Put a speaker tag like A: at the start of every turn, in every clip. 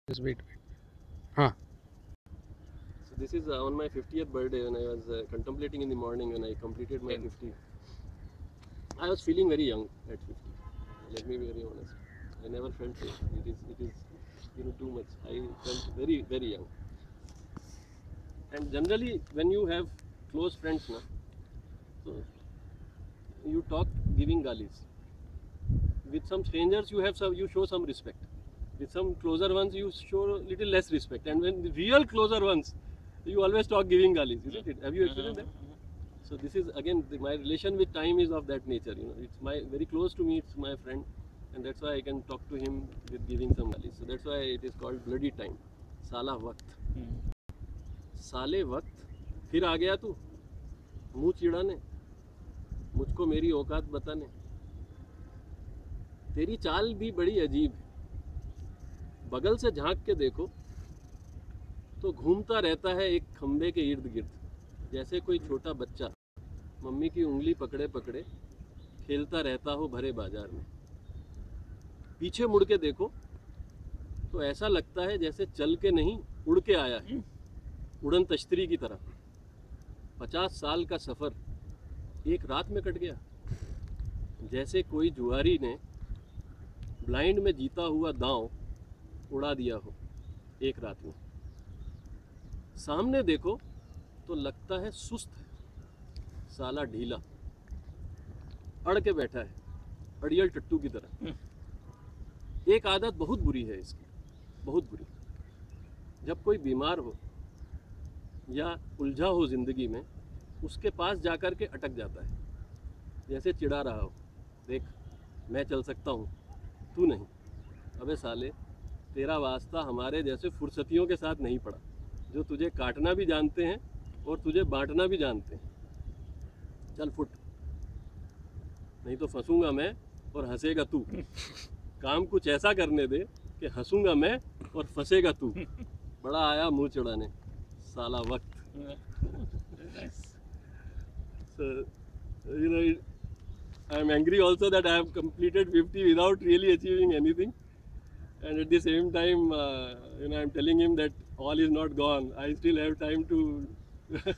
A: Just wait. Huh.
B: So this is on my 50th birthday when I was contemplating in the morning when I completed my 50. I was feeling very young at 50. Let me be very honest. I never felt so. It is too much. I felt very young. And generally, when you have close friends, na, so you talk giving galis. With some strangers, you show some respect. With some closer ones, you show little less respect. And when the real closer ones, you always talk giving galis, isn't it? Have you experienced that? So this is again my relation with time is of that nature. It's my very close to me. It's my friend, and that's why I can talk to him with giving some galis. So that's why it is called bloody time. साला वक्त, साले वक्त, फिर आ गया तू, मुँह चिढ़ाने, मुझको मेरी औकात बताने. तेरी चाल भी बड़ी अजीब है. बगल से झांक के देखो तो घूमता रहता है एक खंबे के इर्द गिर्द, जैसे कोई छोटा बच्चा मम्मी की उंगली पकड़े पकड़े खेलता रहता हो भरे बाजार में. पीछे मुड़ के देखो तो ऐसा लगता है जैसे चल के नहीं उड़ के आया है, उड़न तश्तरी की तरह. 50 साल का सफ़र एक रात में कट गया, जैसे कोई जुआरी ने ब्लाइंड में जीता हुआ दांव उड़ा दिया हो एक रात में. सामने देखो तो लगता है सुस्त है, साला ढीला अड़ के बैठा है अड़ियल टट्टू की तरह. एक आदत बहुत बुरी है इसकी, बहुत बुरी. जब कोई बीमार हो या उलझा हो ज़िंदगी में, उसके पास जाकर के अटक जाता है, जैसे चिढ़ा रहा हो, देख मैं चल सकता हूँ, तू नहीं. अबे साले, तेरा वास्ता हमारे जैसे फुर्सतियों के साथ नहीं पड़ा, जो तुझे काटना भी जानते हैं और तुझे बांटना भी जानते हैं. चल फुट, नहीं तो फंसूंगा मैं और हंसेगा तू. काम कुछ ऐसा करने दे कि हंसूंगा मैं और फंसेगा तू. बड़ा आया मुंह चढ़ाने, साला वक्त. So, I am angry also that I have completed 50 without really achieving anything. And at the same time, I am telling him that all is not gone. I still have time to.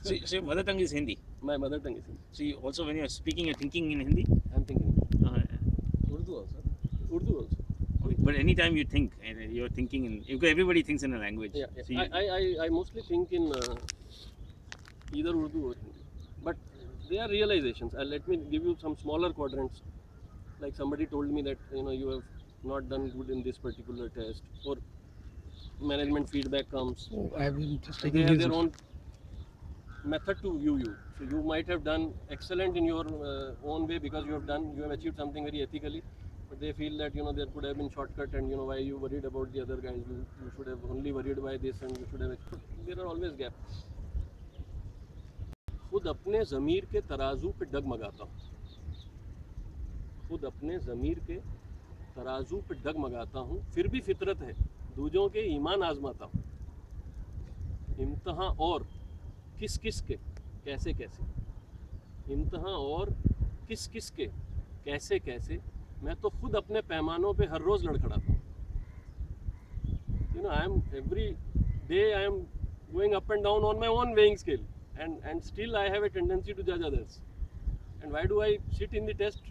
C: So your mother tongue is Hindi.
B: My mother tongue is Hindi.
C: So you also, when you're speaking, you're thinking in Hindi.
B: I am thinking.
A: Urdu also.
B: Urdu also.
C: Okay. But anytime you think, you're thinking in. Because everybody thinks in a language.
B: Yeah.
C: So you,
B: I mostly think in either Urdu or Hindi. But they are realizations. Let me give you some smaller quadrants. Like somebody told me that you have not done good in this particular test, or management feedback comes.
A: Oh, I've been just
B: They
A: taking
B: have
A: his.
B: their own method to view you. So you might have done excellent in your own way because you have achieved something very ethically. But they feel that there could have been shortcut, and why you worried about the other guys. You should have only worried by this, and you should have. There are always gaps. खुद अपने ज़मीर के तराजू पे डगमगाता हूँ, खुद अपने ज़मीर के तराजू पे डगमगाता हूँ, फिर भी फितरत है दूजों के ईमान आजमाता हूँ. इम्तहां और किस किस के कैसे कैसे, इम्तहां और किस किस के कैसे कैसे, मैं तो खुद अपने पैमानों पे हर रोज़ लड़खड़ाता हूँ. I am every day I am going up and down on my own weighing scale, and still I have a tendency to judge others. And why do I sit in the test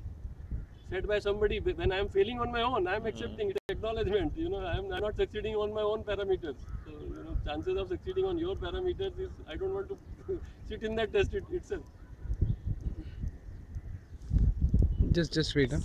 B: set by somebody when I am failing on my own? I am accepting it, acknowledgement. I am not succeeding on my own parameters. So chances of succeeding on your parameters is, I don't want to sit in that test itself.
A: Just wait. Huh?